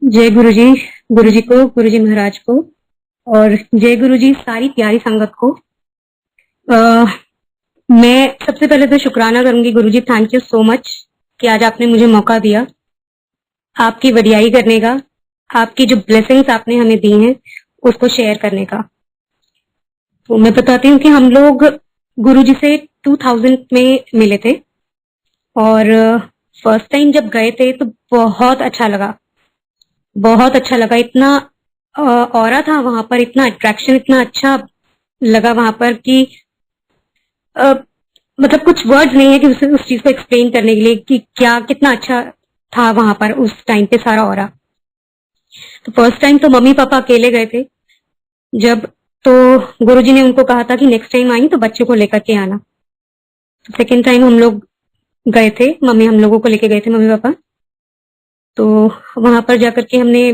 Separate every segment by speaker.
Speaker 1: जय गुरु जी, गुरु जी को, गुरु जी महाराज को, और जय गुरु जी सारी प्यारी संगत को। मैं सबसे पहले तो शुक्राना करूंगी गुरु जी, थैंक यू सो मच कि आज आपने मुझे मौका दिया आपकी वडियाई करने का, आपकी जो ब्लेसिंग्स आपने हमें दी हैं उसको शेयर करने का। तो मैं बताती हूँ कि हम लोग गुरु जी से 2000 में मिले थे, और फर्स्ट टाइम जब गए थे तो बहुत अच्छा लगा, बहुत अच्छा लगा। इतना ऑरा था वहां पर, इतना अट्रैक्शन, इतना अच्छा लगा वहां पर कि अ, मतलब कुछ वर्ड्स नहीं है कि उस चीज को एक्सप्लेन करने के लिए कि क्या कितना अच्छा था वहां पर उस टाइम पे सारा ऑरा। तो फर्स्ट टाइम तो मम्मी पापा अकेले गए थे जब, तो गुरुजी ने उनको कहा था कि नेक्स्ट टाइम आई तो बच्चों को लेकर के आना। तो सेकेंड टाइम हम लोग गए थे, मम्मी हम लोगों को लेके गए थे, मम्मी पापा। तो वहां पर जाकर के हमने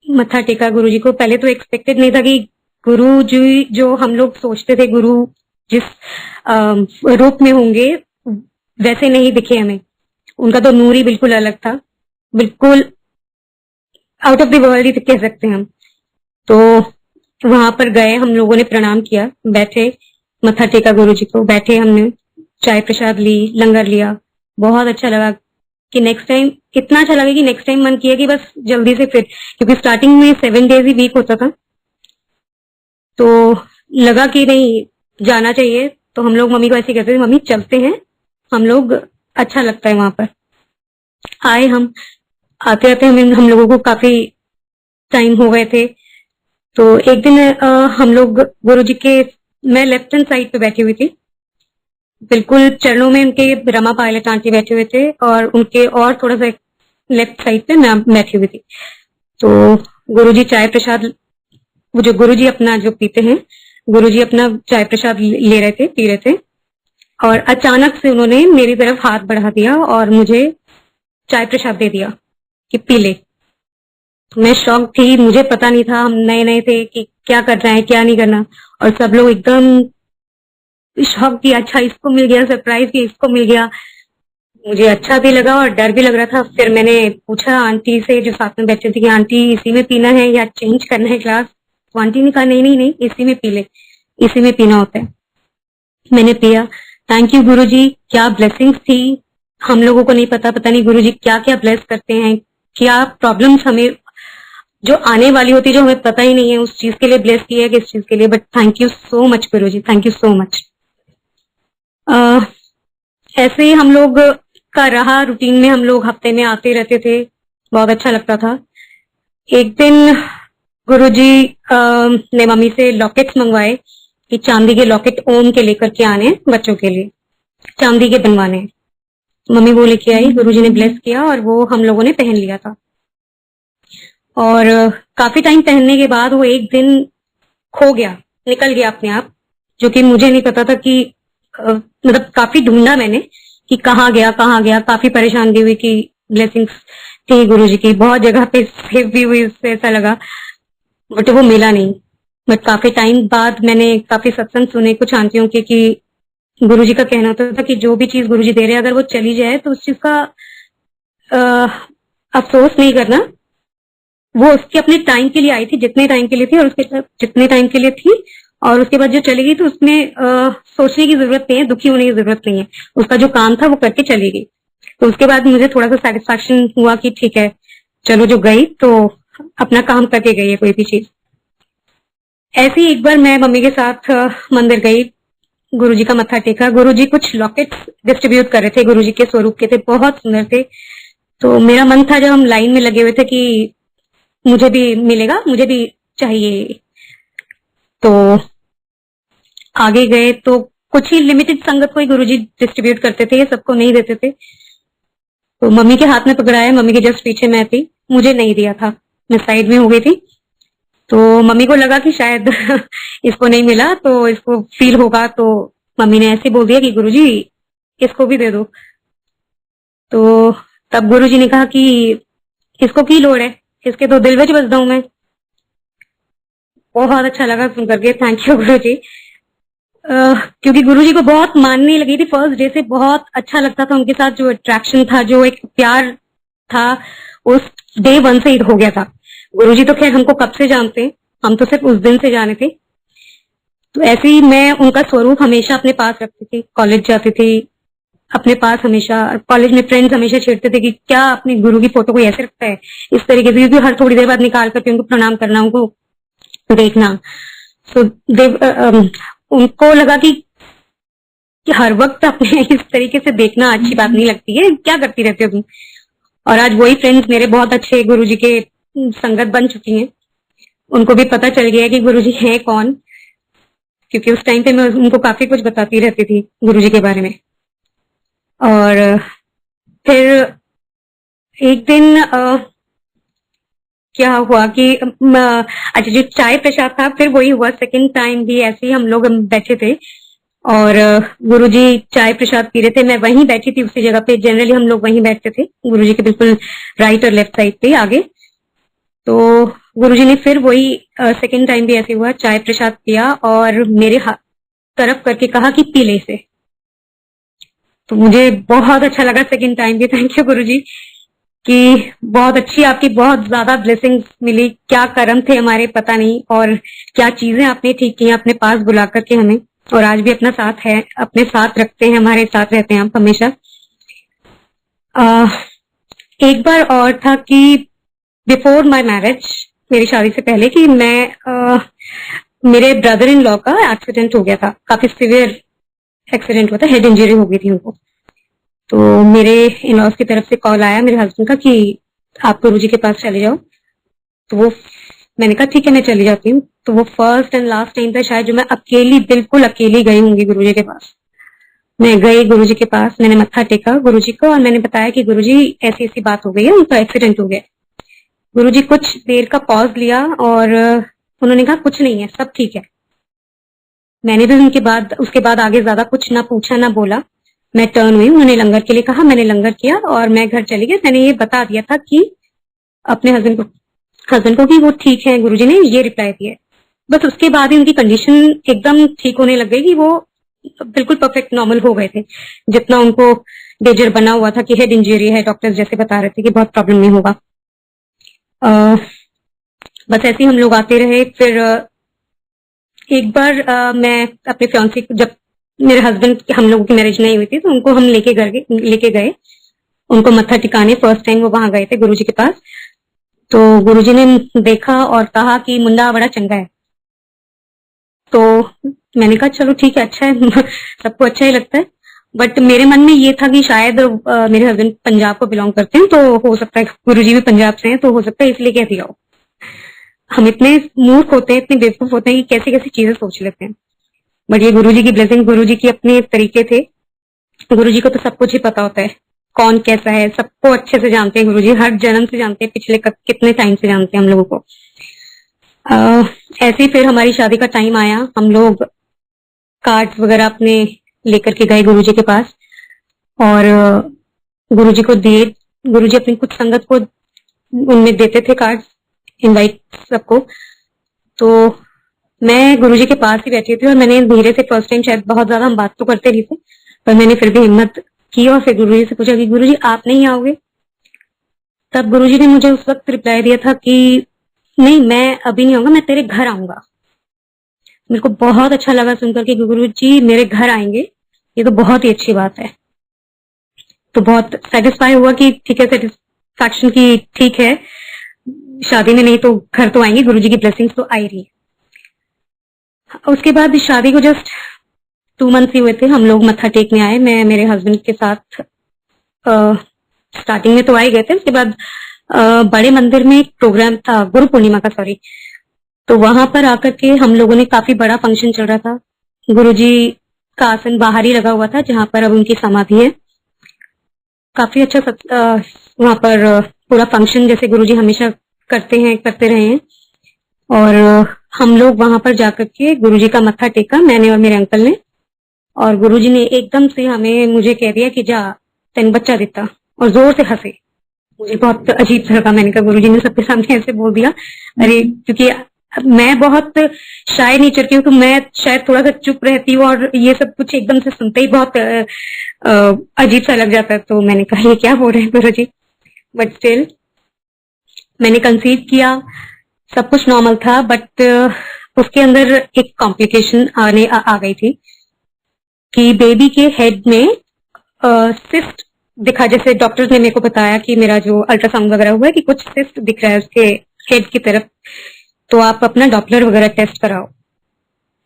Speaker 1: मत्था टेका गुरु जी को। पहले तो एक्सपेक्टेड नहीं था कि गुरु जी जो हम लोग सोचते थे गुरु जिस रूप में होंगे वैसे नहीं दिखे हमें। उनका तो नूर ही बिल्कुल अलग था, बिल्कुल आउट ऑफ द वर्ल्ड ही कह सकते हैं हम। तो वहां पर गए, हम लोगों ने प्रणाम किया, बैठे, मत्था टेका गुरु जी को, बैठे, हमने चाय प्रसाद ली, लंगर लिया। बहुत अच्छा लगा कि नेक्स्ट टाइम, इतना अच्छा लगा कि नेक्स्ट टाइम मन किया कि बस जल्दी से फिर, क्योंकि स्टार्टिंग में 7 डेज ही वीक होता था, तो लगा कि नहीं जाना चाहिए। तो हम लोग मम्मी को ऐसे कहते थे, मम्मी चलते हैं हम लोग, अच्छा लगता है वहां पर। आए हम, आते आते हम लोगों को काफी टाइम हो गए थे। तो एक दिन हम लोग गुरु जी के, मैं लेफ्ट हैंड साइड पे बैठी हुई थी, बिल्कुल चरणों में उनके रमा पायलट आंटी बैठे हुए थे, और उनके और थोड़ा सा लेफ्ट साइड पे मैं बैठी हुई थी। तो गुरुजी चाय प्रसाद, वो जो गुरुजी अपना जो पीते हैं, गुरुजी अपना चाय प्रसाद ले रहे थे, पी रहे थे, और अचानक से उन्होंने मेरी तरफ हाथ बढ़ा दिया और मुझे चाय प्रसाद दे दिया कि पी ले। तो मैं शॉक थी, मुझे पता नहीं था, हम नए नए थे कि क्या करना है क्या नहीं करना, और सब लोग एकदम शॉक थी, अच्छा इसको मिल गया, सरप्राइज कि इसको मिल गया। मुझे अच्छा भी लगा और डर भी लग रहा था। फिर मैंने पूछा आंटी से जो साथ में बैठे थे कि आंटी इसी में पीना है या चेंज करना है ग्लास। तो आंटी ने कहा नहीं नहीं नहीं, इसी में पी ले, इसी में पीना होता है। मैंने पिया। थैंक यू गुरुजी, क्या ब्लेसिंग्स थी, हम लोगों को नहीं पता, पता नहीं गुरुजी क्या क्या ब्लेस करते हैं, क्या प्रॉब्लम्स हमें जो आने वाली होती है जो हमें पता ही नहीं है, उस चीज के लिए ब्लेस किया है, किस चीज के लिए। But thank you so much Guruji, thank you so much. ऐसे ही हम लोग का रहा, रूटीन में हम लोग हफ्ते में आते रहते थे, बहुत अच्छा लगता था। एक दिन गुरुजी ने मम्मी से लॉकेट्स मंगवाए कि चांदी के लॉकेट ओम के लेकर के आने हैं, बच्चों के लिए चांदी के बनवाने हैं। मम्मी वो लेके आई, गुरुजी ने ब्लेस किया और वो हम लोगों ने पहन लिया था। और काफी टाइम पहनने के बाद वो एक दिन खो गया, निकल गया अपने आप, जो कि मुझे नहीं पता था कि मतलब काफी ढूंढा मैंने कि कहाँ गया कहाँ गया, काफी परेशान भी हुई कि ब्लेसिंग्स थी गुरु जी की, बहुत जगह पे सेव भी हुई, उससे ऐसा लगा, बट वो मिला नहीं। बट काफी टाइम बाद मैंने काफी सत्संग सुने कुछ आंटियों के कि गुरु जी का कहना होता था कि जो भी चीज गुरु जी दे रहे हैं अगर वो चली जाए तो उस चीज का अफसोस नहीं करना, वो उसके अपने टाइम के लिए आई थी, जितने टाइम के लिए थी, और उसके जितने टाइम के लिए थी, और उसके बाद जो चली गई तो उसमें सोचने की जरूरत नहीं है, दुखी होने की जरूरत नहीं है, उसका जो काम था वो करके चली गई। तो उसके बाद मुझे थोड़ा सा सेटिस्फैक्शन हुआ कि ठीक है, चलो जो गई तो अपना काम करके गई है कोई भी चीज। ऐसे ही एक बार मैं मम्मी के साथ मंदिर गई, गुरुजी का मत्था टेका। गुरुजी कुछ लॉकेट्स डिस्ट्रीब्यूट कर रहे थे, गुरुजी के स्वरूप के थे, बहुत सुंदर थे। तो मेरा मन था, जब हम लाइन में लगे हुए थे, कि मुझे भी मिलेगा, मुझे भी चाहिए। तो आगे गए तो कुछ ही लिमिटेड संगत को ही गुरुजी डिस्ट्रीब्यूट करते थे, ये सबको नहीं देते थे। तो मम्मी के हाथ में पकड़ाया, मम्मी के जस्ट पीछे मैं थी, मुझे नहीं दिया था, मैं साइड में हो गई थी। तो मम्मी को लगा कि शायद इसको नहीं मिला तो इसको फील होगा, तो मम्मी ने ऐसे बोल दिया कि गुरुजी इसको भी दे दो। तो तब गुरुजी ने कहा कि इसको की लोड़ है, इसके तो दिल में बसदा हूं मैं। बहुत अच्छा लगा सुन करके, थैंक यू गुरुजी। क्योंकि गुरुजी को बहुत मानने लगी थी फर्स्ट डे से, बहुत अच्छा लगता था उनके साथ, जो अट्रैक्शन था, जो एक प्यार था, उस डे वन से ही हो गया था। गुरुजी तो खैर हमको कब से जानते हैं, हम तो सिर्फ उस दिन से जाने थे। तो ऐसे ही मैं उनका स्वरूप हमेशा अपने पास रखती थी, कॉलेज जाती थी अपने पास हमेशा। कॉलेज में फ्रेंड्स हमेशा छेड़ते थे कि क्या अपने गुरु की फोटो को ऐसे रखता है, इस तरीके से, क्योंकि हर थोड़ी देर बाद निकाल करके उनको प्रणाम करना, उनको देखना। सो उनको लगा कि हर वक्त अपने इस तरीके से देखना अच्छी बात नहीं लगती है, क्या करती रहती हो तुम। और आज वही फ्रेंड्स मेरे बहुत अच्छे गुरुजी के संगत बन चुकी हैं। उनको भी पता चल गया कि गुरुजी हैं कौन, क्योंकि उस टाइम पे मैं उनको काफी कुछ बताती रहती थी गुरुजी के बारे में। और फिर एक दिन क्या हुआ कि अच्छा, जो चाय प्रसाद था फिर वही हुआ, सेकंड टाइम भी ऐसे ही हम लोग बैठे थे और गुरुजी चाय प्रसाद पी रहे थे। मैं वहीं बैठी थी उसी जगह पे, जनरली हम लोग वहीं बैठते थे गुरुजी के बिल्कुल राइट और लेफ्ट साइड पे आगे। तो गुरुजी ने फिर वही सेकंड टाइम भी ऐसे हुआ, चाय प्रसाद पिया और मेरे तरफ करके कहा कि पी ले इसे। तो मुझे बहुत अच्छा लगा सेकंड टाइम भी। थैंक यू गुरुजी कि बहुत अच्छी, आपकी बहुत ज्यादा ब्लेसिंग्स मिली। क्या कर्म थे हमारे पता नहीं, और क्या चीजें आपने ठीक की अपने पास बुला करके हमें, और आज भी अपना साथ है, अपने साथ रखते हैं, हमारे साथ रहते हैं आप हमेशा। एक बार और था कि बिफोर माय मैरिज, मेरी शादी से पहले, कि मैं मेरे ब्रदर इन लॉ का एक्सीडेंट हो गया था, काफी सिवियर एक्सीडेंट हुआ था, हेड इंजरी हो गई थी उनको। तो मेरे इन लॉज की तरफ से कॉल आया मेरे हस्बैंड का कि आप गुरुजी के पास चले जाओ। तो वो, मैंने कहा ठीक है मैं चली जाती हूँ। तो वो फर्स्ट एंड लास्ट टाइम था शायद जो मैं अकेली, बिल्कुल अकेली गई होंगी गुरुजी के पास। मैं गई गुरुजी के पास, मैंने मत्था टेका गुरुजी को और मैंने बताया कि गुरुजी ऐसी ऐसी बात हो गई है, उनका एक्सीडेंट हो गया। गुरुजी कुछ देर का पॉज लिया और उन्होंने कहा कुछ नहीं है, सब ठीक है। मैंने भी उसके बाद आगे ज्यादा कुछ ना पूछा ना बोला। मैं टर्न हुई, उन्होंने लंगर के लिए कहा, मैंने लंगर किया और मैं घर चली गई। मैंने ये बता दिया था कि अपने हस्बैंड को कि वो ठीक है, गुरुजी ने ये रिप्लाई दिया। बस उसके बाद ही उनकी कंडीशन एकदम ठीक होने लग गई कि वो बिल्कुल परफेक्ट नॉर्मल हो गए थे। जितना उनको डेंजर बना हुआ था कि हेड इंजरी है, डॉक्टर्स जैसे बता रहे थे कि बहुत प्रॉब्लम नहीं होगा। बस ऐसे ही हम लोग आते रहे। फिर एक बार मैं अपने फियांसे को, जब मेरे हस्बैंड, हम लोगों की मैरिज नहीं हुई थी, तो उनको हम लेके गए उनको मत्था टिकाने। फर्स्ट टाइम वो वहां गए थे गुरुजी के पास। तो गुरुजी ने देखा और कहा कि मुंडा बड़ा चंगा है। तो मैंने कहा चलो ठीक है, अच्छा है सबको अच्छा ही लगता है। बट मेरे मन में ये था कि शायद मेरे हस्बैंड पंजाब को बिलोंग करते हैं, तो हो सकता है गुरुजी भी पंजाब से हैं, तो हो सकता है इसलिए कह दिया हो। हम इतने मूर्ख होते हैं, इतने बेवकूफ होते हैं कि कैसी कैसी चीजें सोच लेते हैं। बट ये गुरुजी की ब्लेसिंग, गुरुजी की अपने तरीके थे। गुरुजी को तो सब कुछ ही पता होता है, कौन कैसा है, सबको अच्छे से जानते हैं गुरुजी, हर जन्म से जानते हैं, पिछले कितने टाइम से जानते हैं हम लोगों को। ऐसे ही फिर हमारी शादी का टाइम आया, हम लोग कार्ड्स वगैरह अपने लेकर के गए गुरुजी के पास और गुरुजी को दिए। गुरुजी अपनी कुछ संगत को उनमें देते थे कार्ड्स, इनवाइट सबको। तो मैं गुरुजी के पास ही बैठी थी और मैंने धीरे से, फर्स्ट टाइम शायद, बहुत ज्यादा हम बात तो करते नहीं थे, पर मैंने फिर भी हिम्मत की और फिर गुरुजी से पूछा कि गुरुजी आप नहीं आओगे? तब गुरुजी ने मुझे उस वक्त रिप्लाई दिया था कि नहीं, मैं अभी नहीं आऊंगा, मैं तेरे घर आऊंगा। मेरे को बहुत अच्छा लगा सुनकर कि गुरुजी मेरे घर आएंगे, ये तो बहुत ही अच्छी बात है। तो बहुत सेटिस्फाई हुआ कि ठीक है, सेटिस्फैक्शन की ठीक है, शादी में नहीं तो घर तो आएंगे, गुरुजी की ब्लेसिंग्स तो आई रही। उसके बाद शादी को जस्ट 2 मंथ्स ही हुए थे, हम लोग मत्था टेकने आए, मैं मेरे हस्बैंड के साथ। स्टार्टिंग में तो आ ही गए थे, उसके बाद बड़े मंदिर में एक प्रोग्राम था, गुरु पूर्णिमा का, सॉरी। तो वहां पर आकर के हम लोगों ने, काफी बड़ा फंक्शन चल रहा था, गुरुजी का आसन बाहर ही लगा हुआ था जहां पर अब उनकी समाधि है। काफी अच्छा वहां पर पूरा फंक्शन जैसे गुरुजी हमेशा करते हैं, करते रहे हैं। और हम लोग वहां पर जाकर के गुरुजी का मत्था टेका, मैंने और मेरे अंकल ने। और गुरुजी ने एकदम से मुझे कह दिया कि जा तेन बच्चा देता, और जोर से हंसे। मुझे बहुत अजीब सा लगा, मैंने कहा गुरुजी ने सबके सामने ऐसे बोल दिया। अरे, क्योंकि मैं बहुत शाय नेचर की हूँ, तो मैं शायद थोड़ा सा चुप रहती हूँ और ये सब कुछ एकदम से सुनते ही बहुत अजीब सा लग जाता है। तो मैंने कहा ये क्या बोल रहे हैं गुरुजी, बट स्टिल मैंने कंसीव किया, सब कुछ नॉर्मल था, बट उसके अंदर एक कॉम्प्लिकेशन आ गई थी कि बेबी के हेड में सिस्ट दिखा। जैसे डॉक्टर्स ने मेरे को बताया कि मेरा जो अल्ट्रासाउंड वगैरह हुआ है कि कुछ सिस्ट दिख रहा है उसके हेड की तरफ, तो आप अपना डॉपलर वगैरह टेस्ट कराओ।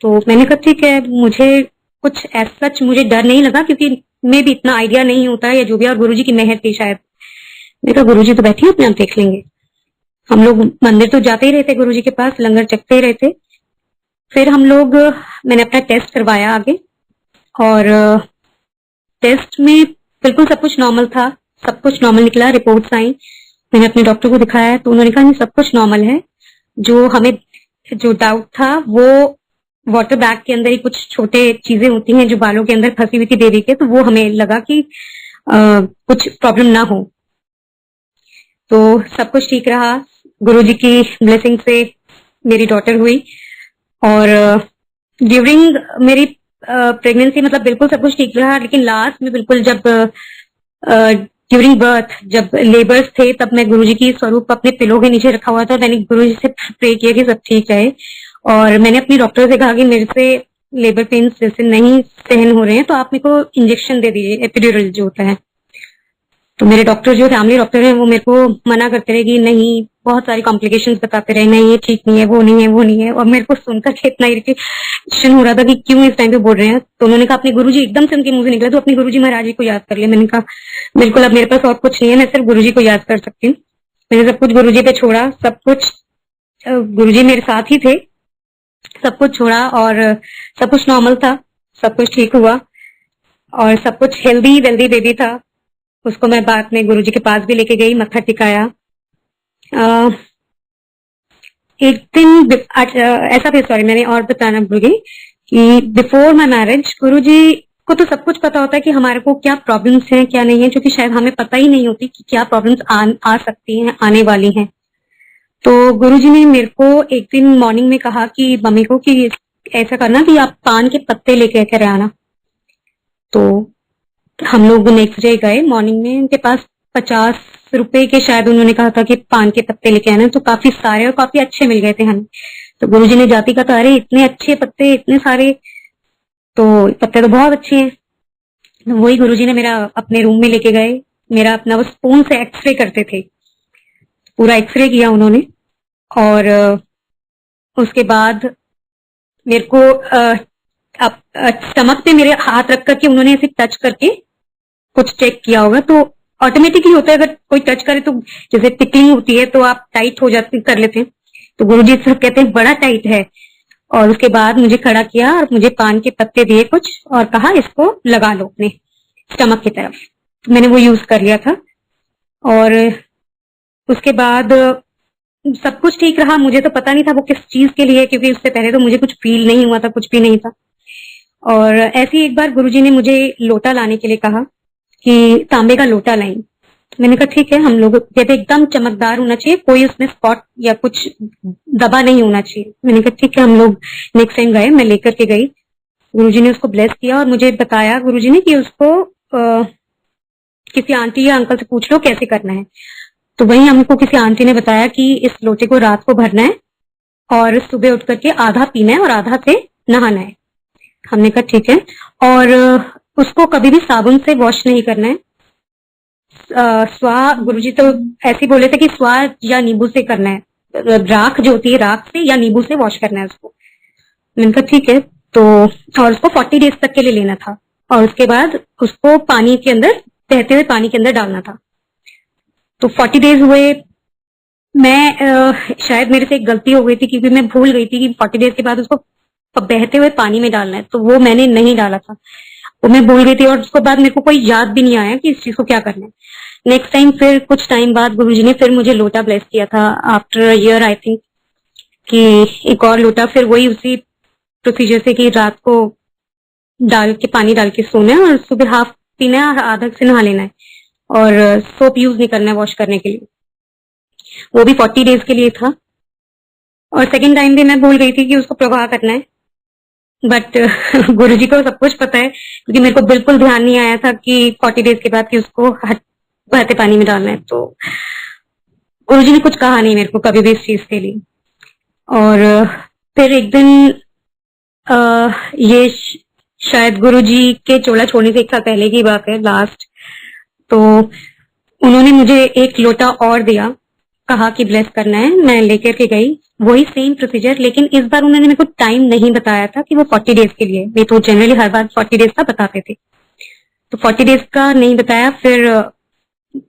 Speaker 1: तो मैंने कहा ठीक है, मुझे कुछ एज सच मुझे डर नहीं लगा, क्योंकि मैं भी इतना आइडिया नहीं होता है या जो भी, और गुरुजी की मेहर थी शायद। मैंने कहा गुरुजी तो बैठिए, अपने आप देख लेंगे। हम लोग मंदिर तो जाते ही रहते, गुरुजी के पास लंगर चखते ही रहते। फिर हम लोग, मैंने अपना टेस्ट करवाया आगे, और टेस्ट में बिल्कुल सब कुछ नॉर्मल था, सब कुछ नॉर्मल निकला, रिपोर्ट्स आई। मैंने अपने डॉक्टर को दिखाया तो उन्होंने कहा सब कुछ नॉर्मल है। जो हमें जो डाउट था वो वाटर बैग के अंदर ही कुछ छोटे चीजें होती हैं जो बालों के अंदर फंसी हुई थी बेबी के, तो वो हमें लगा कि कुछ प्रॉब्लम ना हो। तो सब कुछ ठीक रहा, गुरुजी की ब्लेसिंग से मेरी डॉटर हुई। और ड्यूरिंग मेरी प्रेगनेंसी मतलब बिल्कुल सब कुछ ठीक रहा, लेकिन लास्ट में बिल्कुल जब ड्यूरिंग बर्थ, जब लेबर्स थे, तब मैं गुरुजी की स्वरूप अपने पिलो के नीचे रखा हुआ था। मैंने गुरुजी से प्रे किया कि सब ठीक रहे, और मैंने अपनी डॉक्टर से कहा कि मेरे से लेबर पेन्स जैसे नहीं सहन हो रहे हैं, तो आप मेरे को इंजेक्शन दे दीजिए, एपिड्यूरल जो होता है। तो मेरे डॉक्टर जो फैमिली डॉक्टर है वो मेरे को मना करते रहे कि नहीं, बहुत सारी कॉम्प्लिकेशंस बताते रहे, नहीं ये ठीक नहीं है, वो नहीं है, वो नहीं है। और मेरे को सुनकर के इतना इरिटेशन हो रहा था कि क्यों इस टाइम पे बोल रहे हैं। तो उन्होंने कहा अपने गुरुजी, एकदम से उनके मुंह से निकला, तो अपने गुरुजी महाराज जी को याद कर लिया। मैंने कहा बिल्कुल, अब मेरे पास और कुछ नहीं है, मैं सिर्फ गुरुजी को याद कर सकती हूँ। मैंने सब कुछ गुरुजी पे छोड़ा, सब कुछ गुरुजी मेरे साथ ही थे, सब कुछ छोड़ा, और सब कुछ नॉर्मल था, सब कुछ ठीक हुआ, और सब कुछ हेल्दी वेल्दी बेबी था। उसको मैं बाद में गुरुजी के पास भी लेके गई, मत्था टिकाया। एक दिन ऐसा भी, सॉरी मैंने और बताना भूल गई कि बिफोर माई मैरिज गुरुजी को तो सब कुछ पता होता है कि हमारे को क्या प्रॉब्लम्स हैं क्या नहीं है, क्योंकि शायद हमें पता ही नहीं होती कि क्या प्रॉब्लम्स आ सकती हैं, आने वाली हैं। तो गुरुजी ने मेरे को एक दिन मॉर्निंग में कहा कि मम्मी को कि ऐसा करना कि आप पान के पत्ते लेके कर आना। तो हम लोग नेक्स्ट डे गए मॉर्निंग में, उनके पास 50 रुपए के शायद उन्होंने कहा था कि पान के पत्ते लेके आना, तो काफी सारे और काफी अच्छे मिल गए थे हमें। तो गुरुजी ने जाति का, अरे इतने अच्छे पत्ते, इतने सारे, तो पत्ते तो बहुत अच्छे हैं। तो वही गुरुजी ने मेरा अपने रूम में लेके गए, मेरा अपना वो स्पून से एक्सरे करते थे, पूरा एक्सरे किया उन्होंने। और उसके बाद मेरे को स्टमक पे मेरे हाथ रख करके उन्होंने ऐसे टच करके कुछ चेक किया होगा। तो ऑटोमेटिकली होता है, अगर कोई टच करे तो जैसे टिकलिंग होती है तो आप टाइट हो जाते कर लेते हैं, तो गुरुजी सब कहते हैं बड़ा टाइट है। और उसके बाद मुझे खड़ा किया और मुझे पान के पत्ते दिए कुछ, और कहा इसको लगा लो अपने स्टमक की तरफ। तो मैंने वो यूज कर लिया था, और उसके बाद सब कुछ ठीक रहा। मुझे तो पता नहीं था वो किस चीज के लिए, क्योंकि उससे पहले तो मुझे कुछ फील नहीं हुआ था, कुछ भी नहीं था। और ऐसे ही एक बार गुरुजी ने मुझे लोटा लाने के लिए कहा कि तांबे का लोटा लाएं। मैंने कहा ठीक है, हम लोग जब एकदम चमकदार होना चाहिए, कोई उसमें स्पॉट या कुछ दबा नहीं होना चाहिए। मैंने कहा ठीक है, हम लोग नेक्स्ट टाइम गए, मैं लेकर के गई, गुरुजी ने उसको ब्लेस किया और मुझे बताया गुरुजी ने कि उसको किसी आंटी या अंकल से पूछ लो कैसे करना है। तो वही हमको किसी आंटी ने बताया कि इस लोटे को रात को भरना है और सुबह उठ करके आधा पीना है और आधा से नहाना है। हमने कहा ठीक है, और उसको कभी भी साबुन से वॉश नहीं करना है। स्वा गुरुजी तो ऐसे बोले थे कि स्वा या नींबू से करना है, राख जो होती है राख से या नींबू से वॉश करना है उसको। मैंने कहा ठीक है। तो और उसको 40 डेज तक के लिए लेना था, और उसके बाद उसको पानी के अंदर, बहते हुए पानी के अंदर डालना था। तो 40 डेज हुए। मैं शायद मेरे से एक गलती हो गई थी, क्योंकि मैं भूल गई थी कि 40 डेज के बाद उसको बहते हुए पानी में डालना है, तो वो मैंने नहीं डाला था, वो मैं भूल गई थी। और उसके बाद मेरे को कोई याद भी नहीं आया कि इस चीज को क्या करना है। नेक्स्ट टाइम फिर कुछ टाइम बाद गुरुजी ने फिर मुझे लोटा ब्लेस किया था, आफ्टर ईयर आई थिंक, कि एक और लोटा, फिर वही उसी प्रोसीजर से कि रात को डाल के पानी डाल के सोना है और सुबह हाफ पीना है और आधा से नहा लेना है, और सोप यूज नहीं करना है वॉश करने के लिए। वो भी 40 डेज के लिए था। और सेकेंड टाइम भी मैं भूल गई थी कि उसको प्रवाह करना है, बट गुरुजी को सब कुछ पता है, क्योंकि मेरे को बिल्कुल ध्यान नहीं आया था कि 40 डेज के बाद कि उसको बहते पानी में डालना है। तो गुरुजी ने कुछ कहा नहीं मेरे को कभी भी इस चीज के लिए। और फिर एक दिन ये शायद गुरुजी के चोला छोड़ने से 1 साल पहले की बात है, लास्ट। तो उन्होंने मुझे एक लोटा और दिया, कहा कि ब्लेस करना है, मैं लेकर के गई, वही सेम प्रोसीजर, लेकिन इस बार उन्होंने मेरे को टाइम नहीं बताया था कि वो 40 डेज के लिए, वे तो जनरली हर बार 40 डेज का बताते थे, तो 40 डेज का नहीं बताया। फिर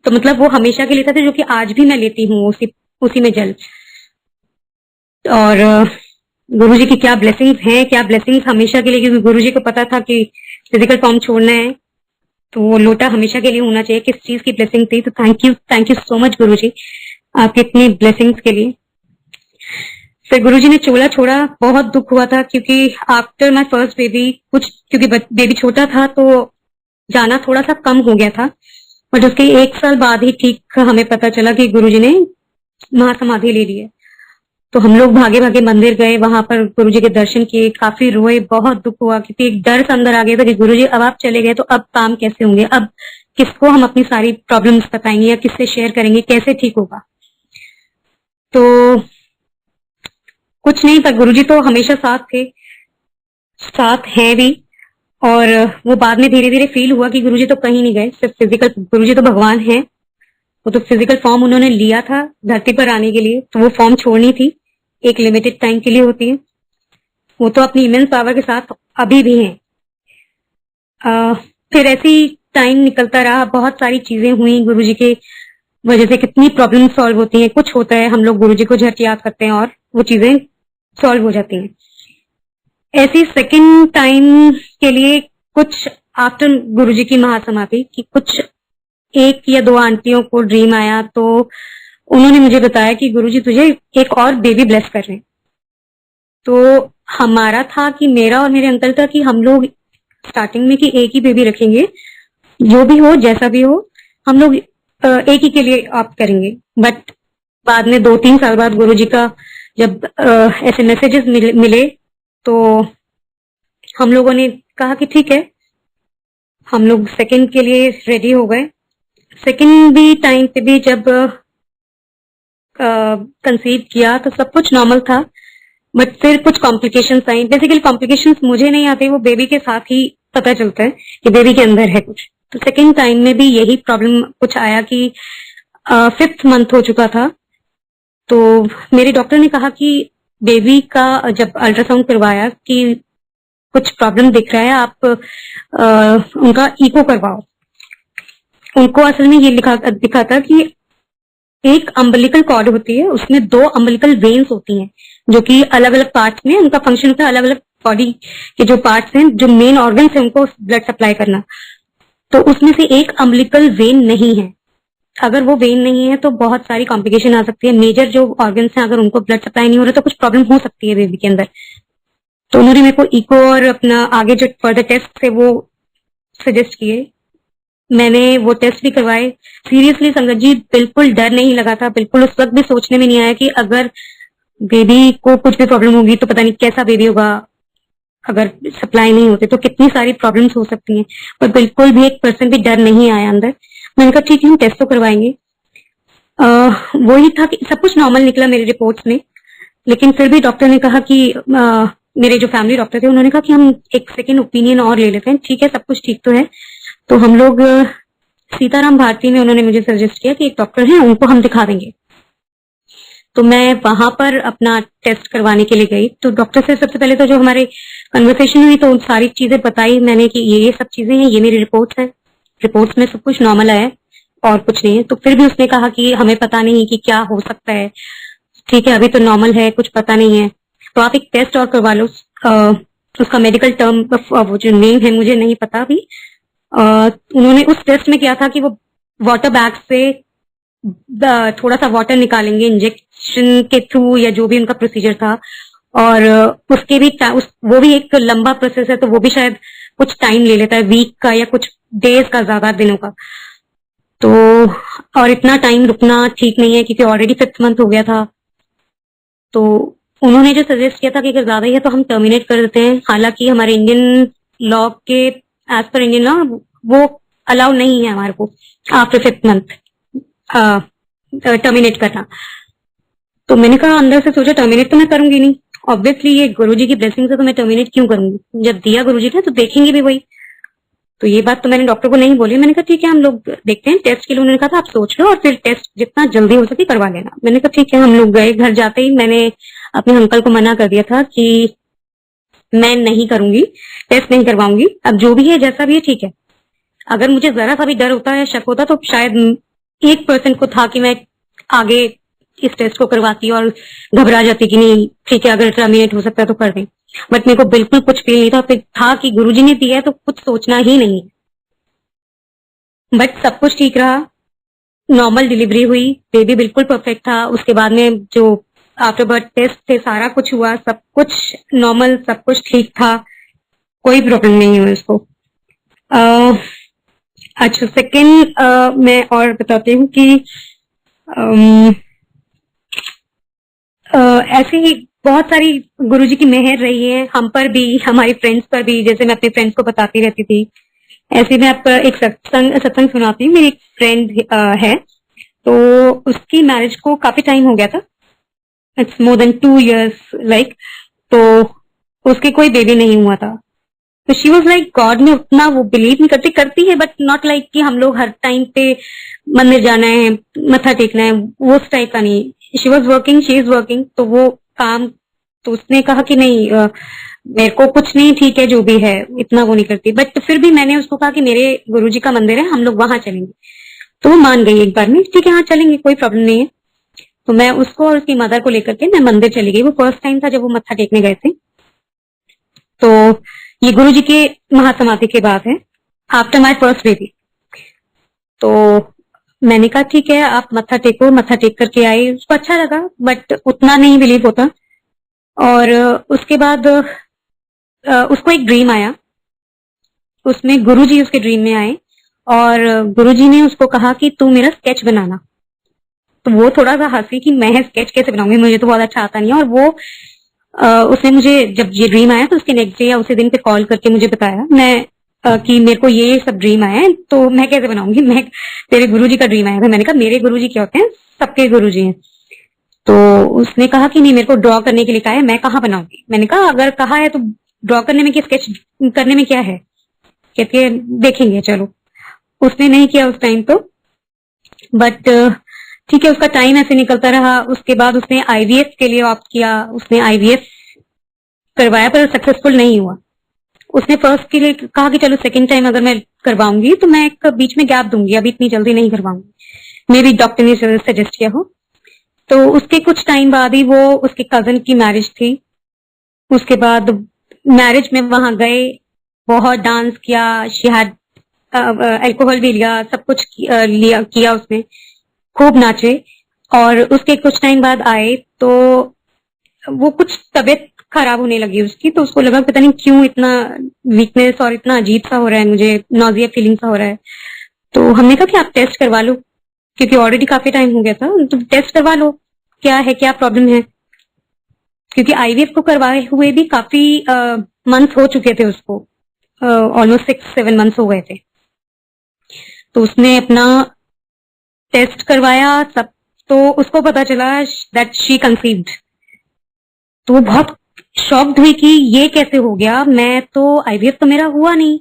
Speaker 1: तो मतलब वो हमेशा के लिए था, जो कि आज भी मैं लेती हूँ उसी में जल। और गुरुजी की क्या ब्लेसिंग्स हैं, क्या ब्लेसिंग्स हमेशा के लिए, क्योंकि गुरुजी को पता था कि फिजिकल फॉर्म छोड़ना है तो वो लोटा हमेशा के लिए होना चाहिए, किस चीज की ब्लेसिंग थी। तो थैंक यू सो मच गुरुजी, आपकी इतनी ब्लेसिंग्स के लिए। फिर गुरुजी ने चोला छोड़ा, बहुत दुख हुआ था, क्योंकि आफ्टर माय फर्स्ट बेबी क्योंकि बेबी छोटा था तो जाना थोड़ा सा कम हो गया था। बट उसके 1 साल बाद ही ठीक हमें पता चला कि गुरुजी ने महासमाधि ले ली है। तो हम लोग भागे भागे मंदिर गए, वहां पर गुरुजी के दर्शन किए, काफी रोए, बहुत दुख हुआ, क्योंकि एक डर सा अंदर आ गया था कि गुरुजी अब आप चले गए तो अब काम कैसे होंगे, अब किसको हम अपनी सारी प्रॉब्लम्स बताएंगे या किससे शेयर करेंगे, कैसे ठीक होगा। तो कुछ नहीं, पर गुरुजी तो हमेशा साथ थे, साथ हैं भी। और वो बाद में धीरे धीरे फील हुआ कि गुरुजी तो कहीं नहीं गए, सिर्फ फिजिकल, गुरुजी तो भगवान है, वो तो फिजिकल फॉर्म उन्होंने लिया था धरती पर आने के लिए, तो वो फॉर्म छोड़नी थी, एक लिमिटेड टाइम के लिए होती है, वो तो अपनी इमेंस पावर के साथ अभी भी हैं। फिर ऐसी टाइम निकलता रहा, बहुत सारी चीजें हुई, गुरुजी के वजह से कितनी प्रॉब्लम सॉल्व होती हैं, कुछ होता है हम लोग गुरुजी को झट याद करते हैं और वो चीजें सॉल्व हो जाती हैं। ऐसी सेकंड टाइम के लिए कुछ आफ्टर गुरुजी की महासमाधि की कुछ 1 या 2 आंटियों को ड्रीम आया, तो उन्होंने मुझे बताया कि गुरुजी तुझे एक और बेबी ब्लेस कर रहे हैं। तो हमारा था कि मेरा और मेरे अंकल का कि हम लोग स्टार्टिंग में कि एक ही बेबी रखेंगे, जो भी हो जैसा भी हो, हम लोग एक ही के लिए ऑप्ट करेंगे। बट बाद में 2-3 साल बाद गुरुजी का जब ऐसे मैसेजेस मिले तो हम लोगों ने कहा कि ठीक है, हम लोग सेकंड के लिए रेडी हो गए। सेकंड भी टाइम पे भी जब कंसीव किया तो सब कुछ नॉर्मल था, बट फिर कुछ कॉम्प्लिकेशंस आई। बेसिकली कॉम्प्लिकेशंस मुझे नहीं आते, वो बेबी के साथ ही पता चलता है कि बेबी के अंदर है कुछ। तो सेकंड टाइम में भी यही प्रॉब्लम कुछ आया कि 5th मंथ हो चुका था, तो मेरे डॉक्टर ने कहा कि बेबी का जब अल्ट्रासाउंड करवाया कि कुछ प्रॉब्लम दिख रहा है, आप उनका इको करवाओ। उनको असल में ये दिखा था कि एक अम्बिलिकल कॉर्ड होती है, उसमें 2 अम्बिलिकल वेन्स होती हैं, जो कि अलग अलग पार्ट्स में उनका फंक्शन होता है, अलग अलग बॉडी के जो पार्ट्स हैं, जो मेन ऑर्गन्स हैं उनको ब्लड सप्लाई करना। तो उसमें से एक अम्बिलिकल वेन नहीं है। अगर वो वेन नहीं है तो बहुत सारी कॉम्प्लिकेशन आ सकती है, मेजर जो ऑर्गन्स हैं अगर उनको ब्लड सप्लाई नहीं हो रहा तो कुछ प्रॉब्लम हो सकती है बेबी के अंदर। तो उन्होंने मेरे को इको और अपना आगे जो फर्दर टेस्ट थे वो सजेस्ट किए, मैंने वो टेस्ट भी करवाए। सीरियसली संगत जी, बिल्कुल डर नहीं लगा था, बिल्कुल उस वक्त भी सोचने में नहीं आया कि अगर बेबी को कुछ भी प्रॉब्लम होगी तो पता नहीं कैसा बेबी होगा, अगर सप्लाई नहीं होते तो कितनी सारी प्रॉब्लम्स हो सकती हैं। पर बिल्कुल भी 1% भी डर नहीं आया अंदर। मैंने कहा ठीक है, हम टेस्ट तो करवाएंगे। वही था कि सब कुछ नॉर्मल निकला मेरे रिपोर्ट्स में, लेकिन फिर भी डॉक्टर ने कहा कि मेरे जो फैमिली डॉक्टर थे उन्होंने कहा कि हम एक सेकेंड ओपिनियन और ले लेते हैं। ठीक है, सब कुछ ठीक तो है। तो हम लोग सीताराम भारती में उन्होंने मुझे सजेस्ट किया कि एक डॉक्टर है, उनको हम दिखा देंगे। तो मैं वहां पर अपना टेस्ट करवाने के लिए गई। तो डॉक्टर से सबसे पहले तो जो हमारे कन्वर्सेशन हुई तो उन सारी चीजें बताई मैंने कि ये सब चीजें हैं, ये मेरी रिपोर्ट्स है, रिपोर्ट्स में सब कुछ नॉर्मल आया है और कुछ नहीं है। तो फिर भी उसने कहा कि हमें पता नहीं कि क्या हो सकता है, ठीक है अभी तो नॉर्मल है, कुछ पता नहीं है, तो आप एक टेस्ट और करवा लो। उसका मेडिकल टर्म वो जो नेम है मुझे नहीं पता अभी। उन्होंने उस टेस्ट में किया था कि वो वाटर बैग से थोड़ा सा वाटर निकालेंगे इंजेक्शन के थ्रू या जो भी उनका प्रोसीजर था, और उसके भी वो भी एक लंबा प्रोसेस है, तो वो भी शायद कुछ टाइम ले लेता है, वीक का या कुछ डेज का, ज्यादा दिनों का। तो और इतना टाइम रुकना ठीक नहीं है क्योंकि ऑलरेडी 5th मंथ हो गया था। तो उन्होंने जो सजेस्ट किया था कि अगर ज्यादा ही है तो हम टर्मिनेट कर देते हैं। हालांकि हमारे इंडियन लॉ के एज पर इंडियन लॉ वो अलाउ नहीं है हमारे को आफ्टर 5th मंथ टर्मिनेट करना। तो मैंने कहा, अंदर से सोचा टर्मिनेट तो मैं करूंगी नहीं, ऑब्वियसली ये गुरुजी की ब्लेसिंग से तो मैं टर्मिनेट क्यों करूंगी, जब दिया गुरुजी ने तो देखेंगे भी वही। तो ये बात तो मैंने डॉक्टर को नहीं बोली, मैंने कहा ठीक है हम लोग देखते हैं टेस्ट के लिए। उन्होंने कहा था आप सोच लो और फिर टेस्ट जितना जल्दी हो सके करवा लेना। मैंने कहा ठीक है। हम लोग गए, घर जाते ही मैंने अपने अंकल को मना कर दिया था कि मैं नहीं करूंगी, टेस्ट नहीं करवाऊंगी, अब जो भी है जैसा भी है ठीक है। अगर मुझे जरा सा भी डर होता है, शक होता तो शायद 1% को था कि मैं आगे इस टेस्ट को करवाती और घबरा जाती कि नहीं ठीक है अगर टर्मिनेट हो सकता है तो कर दें। बट मेरे को बिल्कुल कुछ फील नहीं था, फिर था कि गुरुजी ने दिया है तो कुछ सोचना ही नहीं। बट सब कुछ ठीक रहा, नॉर्मल डिलीवरी हुई, बेबी बिल्कुल परफेक्ट था। उसके बाद में जो आफ्टर बर्थ टेस्ट थे सारा कुछ हुआ, सब कुछ नॉर्मल, सब कुछ ठीक था, कोई प्रॉब्लम नहीं हुई उसको। अच्छा, सेकंड मैं और बताती हूँ कि अम, ऐसे ही बहुत सारी गुरुजी की मेहर रही है हम पर भी, हमारी फ्रेंड्स पर भी, जैसे मैं अपने फ्रेंड्स को बताती रहती थी। ऐसे में आपको एक सत्संग सुनाती हूँ। मेरी एक फ्रेंड है, तो उसकी मैरिज को काफी टाइम हो गया था, it's more than 2 years like. तो उसके कोई बेबी नहीं हुआ था। तो शी वॉज लाइक गॉड में उतना वो बिलीव नहीं करती, करती है बट नॉट लाइक कि हम लोग हर टाइम पे मंदिर जाना है, मत्था टेकना है, वो उस टाइप का नहीं। She was working, she is working, तो वो काम, तो उसने कहा कि नहीं मेरे को कुछ नहीं, ठीक है जो भी है, इतना वो नहीं करती। बट फिर भी मैंने उसको कहा कि मेरे गुरुजी का मंदिर है, हम लोग वहां चलेंगे। तो वो मान गई एक बार में, ठीक है हाँ चलेंगे, कोई प्रॉब्लम नहीं है। तो मैं उसको और उसकी मदर को लेकर के मैं मंदिर चली गई। वो फर्स्ट टाइम था जब वो मत्था टेकने गए थे। तो ये गुरुजी के महासमाधि के बाद है, आफ्टर माय फर्स्ट बेबी। तो मैंने कहा ठीक है आप मत्था टेको, मत्था टेक करके आई, उसको अच्छा लगा बट उतना नहीं बिलीव होता। और उसके बाद उसको एक ड्रीम आया, उसमें गुरुजी उसके ड्रीम में आए और गुरुजी ने उसको कहा कि तू मेरा स्केच बनाना। तो वो थोड़ा सा हंसी कि मैं स्केच कैसे बनाऊंगी, मुझे तो बहुत अच्छा आता नहीं है। और वो उसने मुझे जब ये ड्रीम आया तो उसके नेक्स्ट डे या उसी दिन पे कॉल करके मुझे बताया मैं कि मेरे को ये सब ड्रीम आया है तो मैं कैसे बनाऊंगी, मैं तेरे गुरुजी का ड्रीम आया था। मैंने कहा मेरे गुरुजी क्या होते हैं, सबके गुरुजी हैं। तो उसने कहा कि नहीं मेरे को ड्रॉ करने के लिए कहा है, मैं कहाँ बनाऊंगी। मैंने कहा अगर कहा है तो ड्रॉ करने में क्या, स्केच करने में क्या है। कहती है देखेंगे चलो। उसने नहीं किया उस टाइम तो, बट ठीक है उसका टाइम ऐसे निकलता रहा। उसके बाद उसने आईवीएफ के लिए ऑप्ट किया, उसने आईवीएफ करवाया पर सक्सेसफुल नहीं हुआ। उसने फर्स्ट के लिए कहा कि चलो सेकंड टाइम अगर मैं करवाऊंगी तो मैं एक बीच में गैप दूंगी, अभी इतनी जल्दी नहीं करवाऊंगी, मे बी डॉक्टर ने सजेस्ट किया हो। तो उसके कुछ टाइम बाद ही वो उसके कजन की मैरिज थी। उसके बाद मैरिज में वहां गए, बहुत डांस किया, शी हैड अल्कोहल भी लिया, सब कुछ लिया किया उसने, खूब नाचे। और उसके कुछ टाइम बाद आए तो वो कुछ तबीयत खराब होने लगी उसकी। तो उसको लगा पता नहीं क्यों इतना वीकनेस और इतना अजीब सा हो रहा है, मुझे नॉजिया फीलिंग सा हो रहा है। तो हमने कहा कि आप टेस्ट करवा लो, क्योंकि ऑलरेडी काफी टाइम हो गया था, तो टेस्ट करवा लो क्या है, क्या प्रॉब्लम है। क्योंकि आईवीएफ को करवाए हुए भी काफी मंथ हो चुके थे उसको, ऑलमोस्ट 6-7 मंथ्स हो गए थे। तो उसने अपना टेस्ट करवाया सब, तो उसको पता चला दैट शी कंसीव्ड। तो वो बहुत शॉक्ड हुई कि ये कैसे हो गया, मैं तो आईवीएफ तो मेरा हुआ नहीं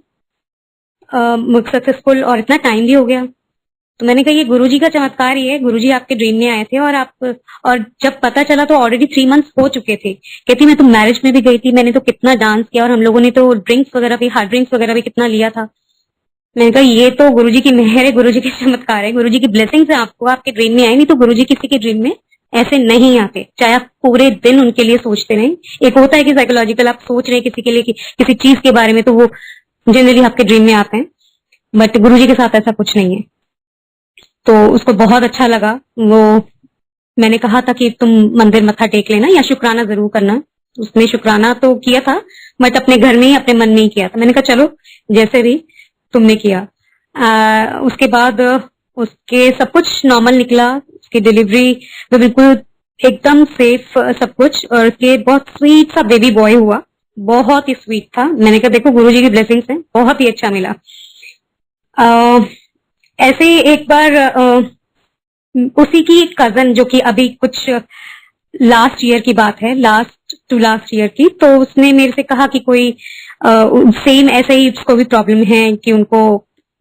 Speaker 1: सक्सेसफुल और इतना टाइम भी हो गया। तो मैंने कहा ये गुरुजी का चमत्कार ही है, गुरुजी आपके ड्रीम में आए थे और आप, और जब पता चला तो ऑलरेडी 3 मंथ्स हो चुके थे। कहती मैं तो मैरिज में भी गई थी, मैंने तो कितना डांस किया और हम लोगों ने तो ड्रिंक्स वगैरह भी, हार्ड ड्रिंक्स वगैरह भी कितना लिया था। मैंने कहा ये तो गुरुजी की मेहर है, गुरुजी के चमत्कार है, गुरुजी की ब्लेसिंग्स है, आपको आपके ड्रीम में आए। नहीं तो गुरुजी किसी के ड्रीम में ऐसे नहीं आते, चाहे आप पूरे दिन उनके लिए सोचते रहें। एक होता है कि साइकोलॉजिकल आप सोच रहे हैं किसी के लिए किसी चीज के बारे में, तो वो जनरली आपके ड्रीम में आते हैं, बट गुरुजी के साथ ऐसा कुछ नहीं है। तो उसको बहुत अच्छा लगा वो। मैंने कहा था कि तुम मंदिर मत्था टेक लेना या शुक्राना जरूर करना। उसने शुक्राना तो किया था बट अपने घर में ही, अपने मन में ही किया था। मैंने कहा चलो जैसे भी तुमने किया। उसके बाद उसके सब कुछ नॉर्मल निकला, उसकी डिलीवरी तो बिल्कुल एकदम सेफ सब कुछ। और उसके बहुत स्वीट सा बेबी बॉय हुआ, बहुत ही स्वीट था। मैंने कहा देखो गुरुजी की ब्लेसिंग्स हैं, बहुत ही अच्छा मिला। ऐसे ही एक बार उसी की कजन, जो कि अभी कुछ लास्ट ईयर की बात है, लास्ट टू लास्ट ईयर की, तो उसने मेरे से कहा कि कोई सेम ऐसे ही उसको भी प्रॉब्लम है कि उनको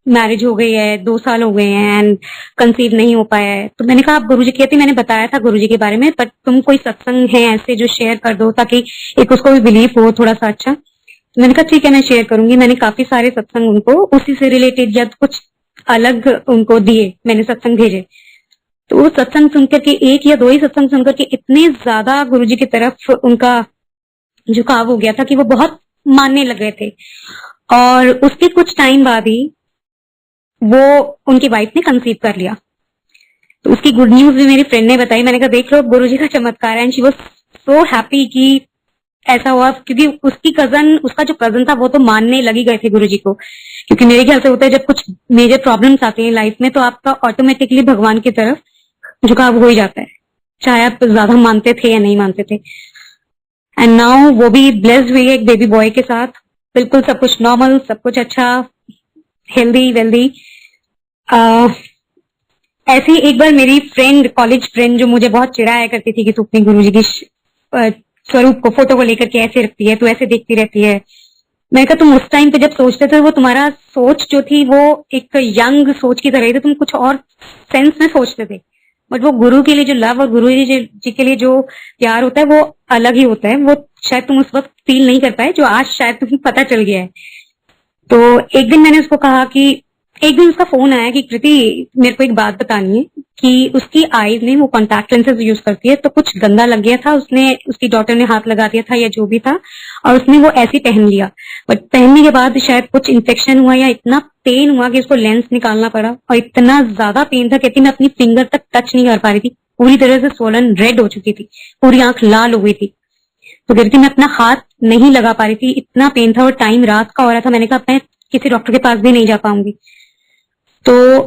Speaker 1: मैरिज हो गई है, 2 साल हो गए हैं एंड कंसीव नहीं हो पाया है। तो मैंने कहा आप गुरुजी कहती, मैंने बताया था गुरुजी के बारे में, पर तुम कोई सत्संग है ऐसे जो शेयर कर दो ताकि एक उसको भी बिलीफ हो थोड़ा सा। अच्छा, तो मैंने कहा ठीक है मैं शेयर करूंगी। मैंने काफी सारे सत्संग उनको उसी से रिलेटेड या कुछ अलग उनको दिए, मैंने सत्संग भेजे। तो वो सत्संग सुनकर के, एक या 2 ही सत्संग सुनकर के इतने ज्यादा गुरुजी की तरफ उनका झुकाव हो गया था कि वो बहुत मानने लग गए थे। और उसके कुछ टाइम बाद ही वो उनकी वाइफ ने कंसीव कर लिया। तो उसकी गुड न्यूज भी मेरी फ्रेंड ने बताई। मैंने कहा देख लो गुरुजी का चमत्कार है। And she was so happy कि ऐसा हुआ, क्योंकि उसकी कजन, उसका जो कजन था वो तो मानने लगी गए थे गुरुजी को। क्योंकि मेरे ख्याल से होता है जब कुछ मेजर प्रॉब्लम्स आती हैं लाइफ में तो आपका ऑटोमेटिकली भगवान की तरफ झुकाव हो ही जाता है, चाहे आप ज्यादा मानते थे या नहीं मानते थे। एंड नाउ वो भी ब्लेस्ड हुई है एक बेबी बॉय के साथ, बिल्कुल सब कुछ नॉर्मल, सब कुछ अच्छा, हेल्दी वेल्दी। ऐसी एक बार मेरी फ्रेंड, कॉलेज फ्रेंड, जो मुझे बहुत चिढ़ाया करती थी कि तू अपने गुरुजी की स्वरूप को, फोटो को लेकर के ऐसे रखती है, तू ऐसे देखती रहती है। मैंने कहा तुम उस टाइम पे जब सोचते थे वो तुम्हारा सोच जो थी वो एक यंग सोच की तरह थी, तुम कुछ और सेंस में सोचते थे। बट वो गुरु के लिए जो लव और गुरु जी के लिए जो प्यार होता है वो अलग ही होता है। वो शायद तुम उस वक्त फील नहीं कर पाए, जो आज शायद तुम्हें पता चल गया है। तो एक दिन मैंने उसको कहा कि, एक दिन उसका फोन आया कि कृति मेरे को एक बात बतानी है कि उसकी आईज में, वो कॉन्टैक्ट लेंसेज यूज करती है, तो कुछ गंदा लग गया था, उसने, उसकी डॉटर ने हाथ लगा दिया था या जो भी था, और उसने वो ऐसे ही पहन लिया। बट पहनने के बाद शायद कुछ इन्फेक्शन हुआ या इतना पेन हुआ कि उसको लेंस निकालना पड़ा, और इतना ज्यादा पेन था, कहती मैं अपनी फिंगर तक टच नहीं कर पा रही थी, पूरी तरह से स्वोलन रेड हो चुकी थी, पूरी आंख लाल हो गई थी। तो कहती मैं अपना हाथ नहीं लगा पा रही थी, इतना पेन था, और टाइम रात का हो रहा था। मैंने कहा मैं किसी डॉक्टर के पास भी नहीं जा पाऊंगी। तो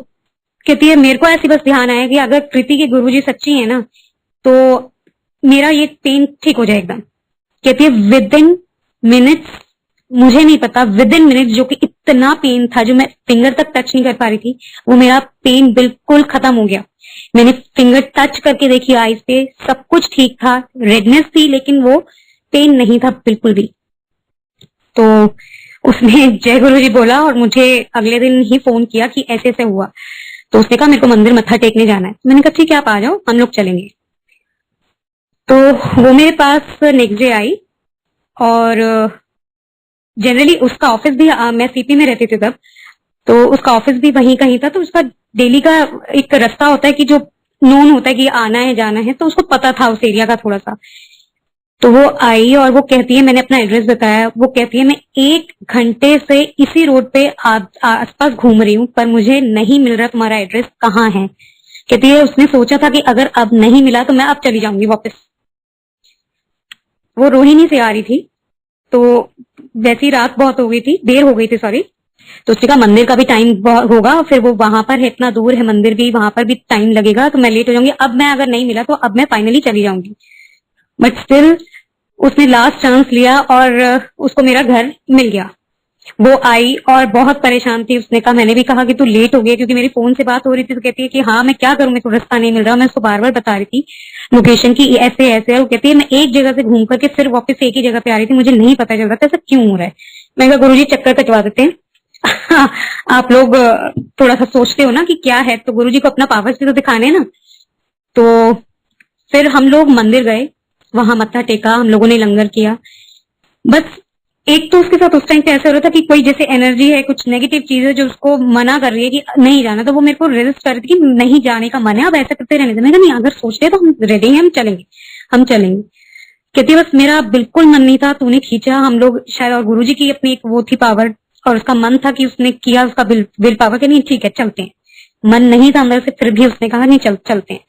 Speaker 1: कहती है मेरे को ऐसी बस ध्यान आया कि अगर कृति के गुरुजी सच्ची है ना तो मेरा ये पेन ठीक हो जाए एकदम। कहती है विद इन मिनट्स, मुझे नहीं पता, विद इन मिनट्स, जो कि इतना पेन था, जो मैं फिंगर तक टच नहीं कर पा रही थी, वो मेरा पेन बिल्कुल खत्म हो गया। मैंने फिंगर टच करके देखी आईज पे, सब कुछ ठीक था, रेडनेस थी लेकिन वो पेन नहीं था बिल्कुल भी। तो उसने जय गुरु जी बोला और मुझे अगले दिन ही फोन किया कि ऐसे ऐसे हुआ। तो उसने कहा मेरे को मंदिर मत्था टेकने जाना है। मैंने कहा ठीक है आप आ जाओ, हम लोग चलेंगे। तो वो मेरे पास नेक्स्ट डे आई, और जनरली उसका ऑफिस भी, मैं सीपी में रहती थी तब, तो उसका ऑफिस भी वहीं कहीं था। तो उसका डेली का एक रास्ता होता है कि जो नोन होता है कि आना है जाना है, तो उसको पता था उस एरिया का थोड़ा सा। तो वो आई और वो कहती है, मैंने अपना एड्रेस बताया, वो कहती है मैं 1 घंटे से इसी रोड पे आसपास घूम रही हूँ पर मुझे नहीं मिल रहा तुम्हारा एड्रेस कहाँ है। कहती है उसने सोचा था कि अगर अब नहीं मिला तो मैं अब चली जाऊंगी वापस। वो रोहिणी से आ रही थी, तो वैसी रात बहुत हो गई थी, देर हो गई थी सॉरी। तो उसने कहा मंदिर का भी टाइम होगा, फिर वो वहां पर है, इतना दूर है मंदिर भी, वहां पर भी टाइम लगेगा, तो मैं लेट हो जाऊंगी। अब मैं अगर नहीं मिला तो अब मैं फाइनली चली जाऊंगी। बट स्टिल उसने लास्ट चांस लिया और उसको मेरा घर मिल गया। वो आई और बहुत परेशान थी। उसने कहा, मैंने भी कहा कि तू लेट हो गई, क्योंकि मेरी फोन से बात हो रही थी। तो कहती है कि हाँ मैं क्या करूं, मेरे को रास्ता नहीं मिल रहा। मैं उसको बार बार बता रही थी लोकेशन की ऐसे ऐसे, और वो कहती है मैं एक जगह से घूम करके फिर वापस एक ही जगह पे आ रही थी, मुझे नहीं पता चल रहा था ऐसा क्यों हो रहा है। मैं कहा गुरुजी चक्कर कटवा देते हैं। आप लोग थोड़ा सा सोचते हो ना कि क्या है, तो गुरुजी को अपना पावर्स भी तो दिखाने ना। तो फिर हम लोग मंदिर गए, वहां मत्था टेका, हम लोगों ने लंगर किया। बस एक तो उसके साथ उस टाइम पे ऐसा हो रहा था कि कोई जैसे एनर्जी है, कुछ नेगेटिव चीज है जो उसको मना कर रही है कि नहीं जाना, तो वो मेरे को रेजिस्ट कर रही थी कि नहीं जाने का मन है, अब ऐसा करते रहने दे। मैंने कहा नहीं, अगर सोचते तो हम रेडी हैं, हम चलेंगे, हम चलेंगे। कहती बस मेरा बिल्कुल मन नहीं था, तूने खींचा, हम लोग शायद, और गुरुजी की अपनी एक वो थी पावर, और उसका मन था कि उसने किया, उसका विल पावर कि नहीं ठीक है चलते हैं। मन नहीं था अंदर से, फिर भी उसने कहा नहीं चलते हैं।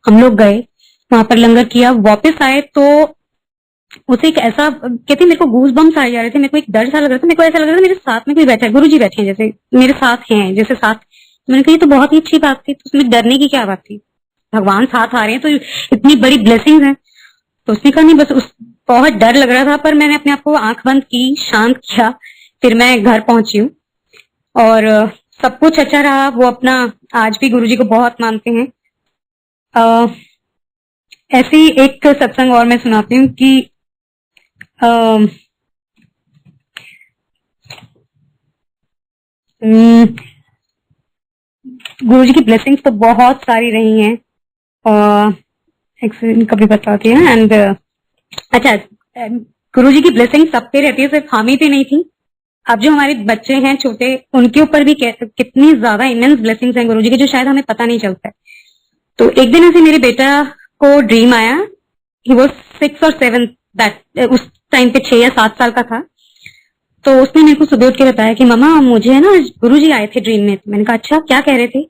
Speaker 1: हम लोग गए, वहां पर लंगर किया, वापस आए तो उसे एक ऐसा, कहती मेरे को गूज बम्स आए जा रहे थे, मेरे को एक डर सा लग रहा था, मेरे को ऐसा लग रहा था मेरे साथ में कोई बैठा है, गुरुजी बैठे हैं जैसे मेरे साथ हैं, जैसे साथ। मैंने कहा ये तो बहुत ही अच्छी बात थी, तो उसमें डरने की क्या बात थी, भगवान साथ आ रहे हैं तो इतनी बड़ी ब्लेसिंग है। तो उसने कहा नहीं, बस उस बहुत डर लग रहा था, पर मैंने अपने आप को आंख बंद की, शांत किया, फिर मैं घर पहुंची हूँ और सब कुछ अच्छा रहा। वो अपना आज भी गुरुजी को बहुत मानते हैं, ऐसी एक सत्संग और मैं सुनाती हूँ कि गुरुजी की ब्लेसिंग्स तो बहुत सारी रही हैं, और कभी बताती है। एंड अच्छा, गुरुजी की ब्लेसिंग सब पे रहती है, सिर्फ हम ही पे नहीं थी। अब जो हमारे बच्चे हैं छोटे, उनके ऊपर भी कितनी ज्यादा इमेंस ब्लेसिंग्स हैं गुरुजी की, जो शायद हमें पता नहीं चलता है। तो एक दिन ऐसे मेरे बेटा को ड्रीम आया, ही वॉज 6 और 7 दैट, उस टाइम पे 6 या 7 साल का था। तो उसने मेरे को सुबह उठ के बताया कि मम्मा मुझे ना गुरुजी आए थे ड्रीम में। मैंने कहा अच्छा, क्या कह रहे थे?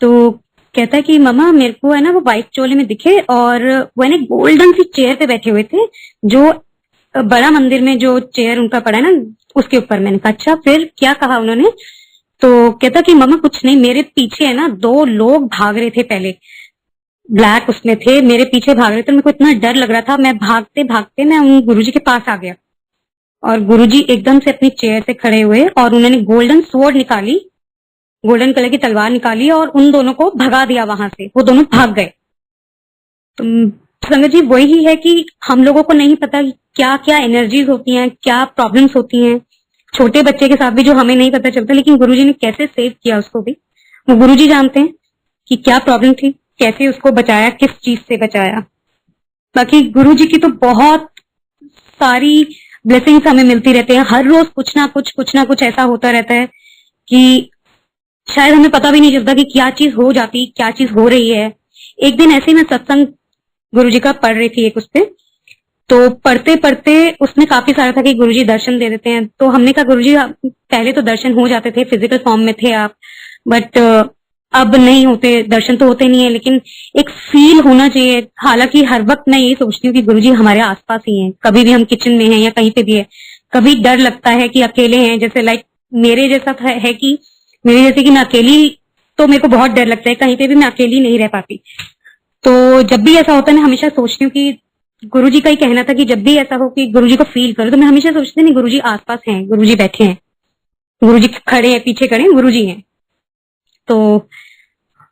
Speaker 1: तो कहता है कि मम्मा मेरे को है ना वो व्हाइट चोले में दिखे, और वो है ना गोल्डन सी चेयर पे बैठे हुए थे, जो बड़ा मंदिर में जो चेयर उनका पड़ा है ना, उसके ऊपर। मैंने कहा अच्छा, फिर क्या कहा उन्होंने? तो कहता कि मम्मा कुछ नहीं, मेरे पीछे है ना 2 लोग भाग रहे थे, पहले ब्लैक उसमें थे, मेरे पीछे भाग रहे थे। मेरे को इतना डर लग रहा था, मैं भागते भागते मैं उन गुरुजी के पास आ गया, और गुरुजी एकदम से अपनी चेयर से खड़े हुए और उन्होंने गोल्डन स्वॉर्ड निकाली, गोल्डन कलर की तलवार निकाली, और उन दोनों को भगा दिया वहां से। वो दोनों भाग गए। तो संगत जी, वही है कि हम लोगों को नहीं पता क्या क्या एनर्जीज होती हैं, क्या प्रॉब्लम्स होती हैं छोटे बच्चे के साथ भी, जो हमें नहीं पता चलता, लेकिन गुरुजी ने कैसे सेव किया उसको भी, वो गुरुजी जानते हैं कि क्या प्रॉब्लम थी, कैसे उसको बचाया, किस चीज से बचाया। बाकी गुरुजी की तो बहुत सारी ब्लेसिंग्स हमें मिलती रहती है, हर रोज कुछ ना कुछ ऐसा होता रहता है कि शायद हमें पता भी नहीं चलता कि क्या चीज हो जाती, क्या चीज हो रही है। एक दिन ऐसे ही मैं सत्संग गुरुजी का पढ़ रही थी एक उस पे, तो पढ़ते पढ़ते उसमें काफी सारा था कि गुरुजी दर्शन दे देते हैं। तो हमने कहा गुरुजी पहले तो दर्शन हो जाते थे, फिजिकल फॉर्म में थे आप, बट अब नहीं होते, दर्शन तो होते नहीं है, लेकिन एक फील होना चाहिए। हालांकि हर वक्त मैं यही सोचती हूँ कि गुरुजी हमारे आसपास ही हैं, कभी भी हम किचन में हैं या कहीं पे भी है। कभी डर लगता है कि अकेले हैं, जैसे लाइक मेरे जैसा है कि मेरे जैसे कि मैं अकेली, तो मेरे को बहुत डर लगता है, कहीं पे भी मैं अकेली नहीं रह पाती। तो जब भी ऐसा होता है मैं हमेशा सोचती हूँ कि गुरुजी का ही कहना था कि जब भी ऐसा हो कि गुरुजी को फील करो, तो मैं हमेशा सोचती हूँ गुरुजी आसपास हैं, गुरुजी बैठे हैं, गुरुजी खड़े हैं, पीछे खड़े हैं, गुरुजी हैं। तो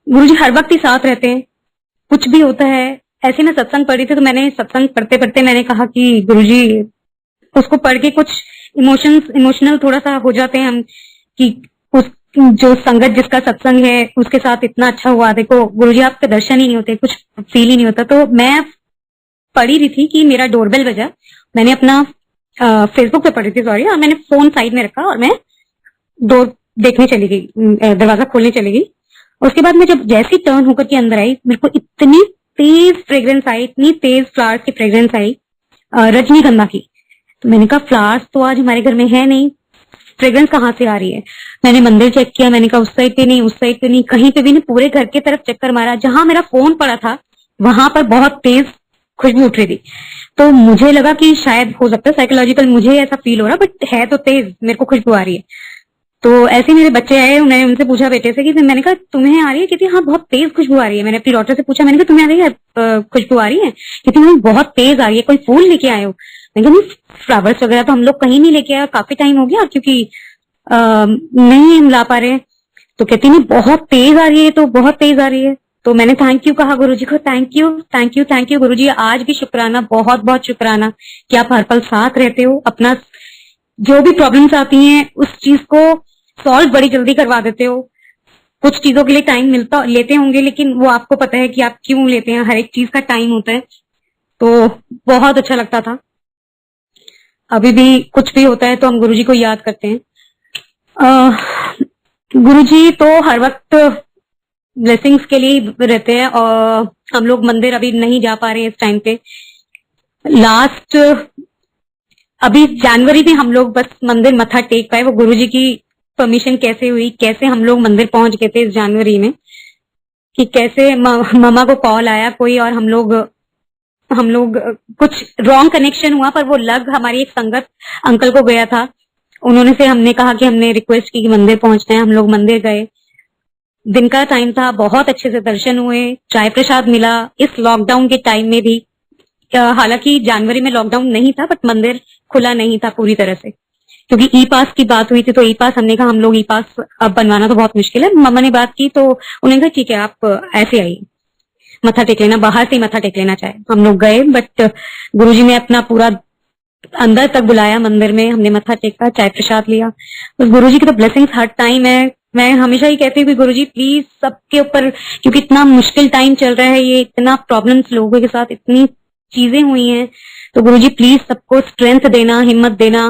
Speaker 1: गुरुजी हर वक्त ही साथ रहते हैं, कुछ भी होता है। ऐसे मैं सत्संग पढ़ी थी, तो मैंने सत्संग पढ़ते पढ़ते मैंने कहा कि गुरुजी, उसको पढ़ के कुछ इमोशनल थोड़ा सा हो जाते हैं हम, कि उस जो संगत जिसका सत्संग है उसके साथ इतना अच्छा हुआ, देखो गुरुजी आपके दर्शन ही नहीं होते, कुछ फील ही नहीं होता। तो मैं पढ़ी रही थी कि मेरा डोरबेल बजा, मैंने अपना फेसबुक पे पढ़ी थी, सॉरी, और मैंने फोन साइड में रखा और मैं डोर देखने चली गई, दरवाजा खोलने चली गई। उसके बाद मैं जब जैसी टर्न होकर के अंदर आई, मेरे को इतनी तेज फ्रेग्रेंस आई, इतनी तेज फ्लावर्स की फ्रेग्रेंस आई, रजनीगंधा की। तो मैंने कहा फ्लावर्स तो आज हमारे घर में है नहीं, फ्रेग्रेंस कहाँ से आ रही है? मैंने मंदिर चेक किया, मैंने कहा उस साइड पे नहीं, उस साइड पे नहीं, कहीं पे भी नहीं, पूरे घर की तरफ चक्कर मारा, जहां मेरा फोन पड़ा था वहां पर बहुत तेज खुशबू उठ रही थी। तो मुझे लगा कि शायद हो सकता है साइकोलॉजिकल मुझे ऐसा फील हो रहा, बट है तो तेज, मेरे को खुशबू आ रही है। तो ऐसे मेरे बच्चे आए, मैंने उनसे पूछा बेटे से कि मैंने कहा तुम्हें आ रही है? कहती हाँ बहुत तेज खुशबू आ रही है। मैंने अपनी डॉटर से पूछा, मैंने कहा तुम्हें आ रही है खुशबू आ रही है? कहती नहीं बहुत तेज आ रही है, कोई फूल लेके आए हो? मैंने कहा नहीं, फ्लावर्स वगैरह तो हम लोग कहीं नहीं लेके आए, काफी टाइम हो गया, क्योंकि नहीं हम ला पा रहे हैं। तो कहती नहीं बहुत तेज आ रही है, तो बहुत तेज आ रही है। तो मैंने थैंक यू कहा गुरुजी को, thank you thank you thank you गुरुजी, आज भी शुक्राना, बहुत बहुत शुक्राना कि आप हर पल साथ रहते हो, अपना जो भी प्रॉब्लम्स आती हैं उस चीज को सॉल्व बड़ी जल्दी करवा देते हो। कुछ चीजों के लिए टाइम मिलता लेते होंगे, लेकिन वो आपको पता है कि आप क्यों लेते हैं, हर एक चीज का टाइम होता है। तो बहुत अच्छा लगता था। अभी भी कुछ भी होता है तो हम गुरुजी को याद करते हैं। गुरुजी तो हर वक्त ब्लेसिंग्स के लिए रहते हैं, और हम लोग मंदिर अभी नहीं जा पा रहे हैं इस टाइम पे। लास्ट अभी जनवरी में हम लोग बस मंदिर मत्था टेक पाए, वो गुरुजी की परमिशन कैसे हुई, कैसे हम लोग मंदिर पहुंच गए थे इस जनवरी में, कि कैसे मम्मा को कॉल आया कोई, और हम लोग कुछ रॉन्ग कनेक्शन हुआ, पर वो लग हमारी एक संगत अंकल को गया था, उन्होंने से हमने कहा कि हमने रिक्वेस्ट की कि मंदिर पहुंचना है। हम लोग मंदिर गए, दिन का टाइम था, बहुत अच्छे से दर्शन हुए, चाय प्रसाद मिला इस लॉकडाउन के टाइम में भी। हालांकि जनवरी में लॉकडाउन नहीं था, बट मंदिर खुला नहीं था पूरी तरह से, क्योंकि ई पास की बात हुई थी। तो ई पास हमने कहा हम लोग ई पास अब बनवाना तो बहुत मुश्किल है। मम्मा ने बात की तो उन्होंने कहा ठीक है आप ऐसे आइए। मत्था टेक लेना, बाहर से ही मत्था टेक लेना चाहे। हम लोग गए बट गुरुजी ने अपना पूरा अंदर तक बुलाया मंदिर में, हमने मत्था टेका, चाय प्रसाद लिया। तो गुरुजी की तो ब्लेसिंग्स हर टाइम है। मैं हमेशा ही कहती हूँ कि गुरुजी प्लीज सबके ऊपर, क्योंकि इतना मुश्किल टाइम चल रहा है, ये इतना प्रॉब्लम्स लोगों के साथ, इतनी चीजें हुई हैं, तो गुरुजी प्लीज सबको स्ट्रेंथ देना, हिम्मत देना,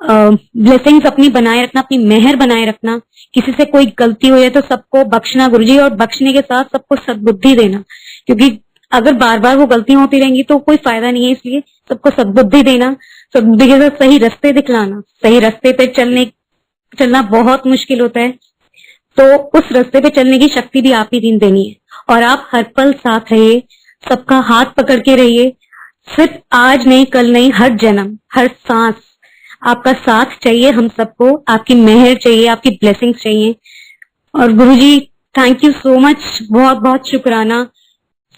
Speaker 1: ब्लेसिंग्स अपनी बनाए रखना, अपनी मेहर बनाए रखना। किसी से कोई गलती हो जाए तो सबको बख्शना गुरुजी, और बख्शने के साथ सबको सद्बुद्धि देना, क्योंकि अगर बार बार वो गलतियां होती रहेंगी तो कोई फायदा नहीं है। इसलिए सबको सद्बुद्धि देना, सद्बुद्धि के साथ सही रास्ते दिखलाना। सही रास्ते पे चलना बहुत मुश्किल होता है, तो उस रास्ते पे चलने की शक्ति भी आप ही देनी है। और आप हर पल साथ रहिए, सबका हाथ पकड़ के रहिए, सिर्फ आज नहीं, कल नहीं, हर जन्म, हर सांस आपका साथ चाहिए। हम सबको आपकी मेहर चाहिए, आपकी ब्लेसिंग्स चाहिए। और गुरुजी थैंक यू सो मच, बहुत बहुत शुक्राना।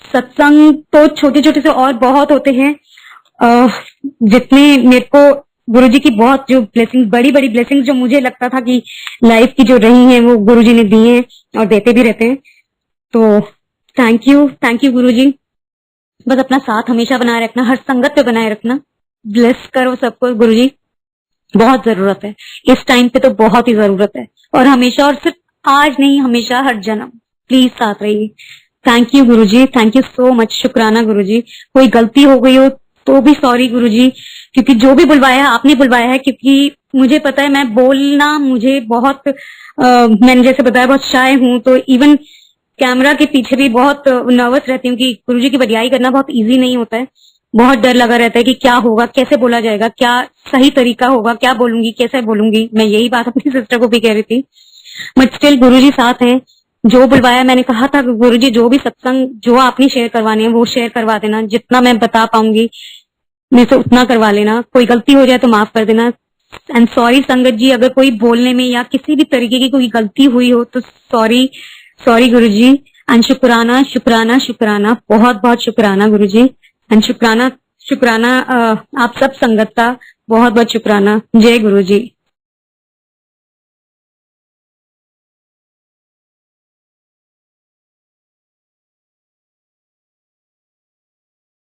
Speaker 1: सत्संग तो छोटे छोटे से और बहुत होते हैं, जितने मेरे को गुरुजी की बहुत जो ब्लेसिंग, बड़ी बड़ी ब्लेसिंग जो मुझे लगता था कि लाइफ की जो रही हैं वो गुरुजी ने दी हैं और देते भी रहते हैं। तो थैंक यू गुरुजी। बस अपना साथ हमेशा बनाए रखना, हर संगत पे बनाए रखना। ब्लेस करो सबको गुरुजी, बहुत जरूरत है इस टाइम पे, तो बहुत ही जरूरत है। और हमेशा, और सिर्फ आज नहीं, हमेशा हर जन्म प्लीज साथ रहिए। Thank you Guruji, thank you so much, शुक्राना गुरुजी। कोई गलती हो गई हो तो भी सॉरी गुरुजी, क्योंकि जो भी बुलवाया आपने बुलवाया है, क्योंकि मुझे पता है मैं बोलना, मुझे बहुत मैंने जैसे बताया बहुत शाय हूं, तो इवन कैमरा के पीछे भी बहुत नर्वस रहती हूँ कि गुरुजी की बड़ाई करना बहुत इजी नहीं होता है। बहुत डर लगा रहता है कि क्या होगा, कैसे बोला जाएगा, क्या सही तरीका होगा, क्या बोलूंगी, कैसे बोलूंगी। मैं यही बात अपनी सिस्टर को भी कह रही थी, बट स्टिल गुरुजी साथ हैं। जो बुलवाया, मैंने कहा था गुरुजी जो भी सत्संग जो आपने शेयर करवाने हैं वो शेयर करवा देना, जितना मैं बता पाऊंगी मेरे से उतना करवा लेना। कोई गलती हो जाए तो माफ कर देना। एंड सॉरी संगत जी, अगर कोई बोलने में या किसी भी तरीके की कोई गलती हुई हो तो सॉरी गुरुजी। एंड शुक्राना शुक्राना शुक्राना, बहुत बहुत शुक्राना गुरुजी। एंड शुक्राना आप सब संगत का बहुत बहुत शुक्राना। जय गुरुजी।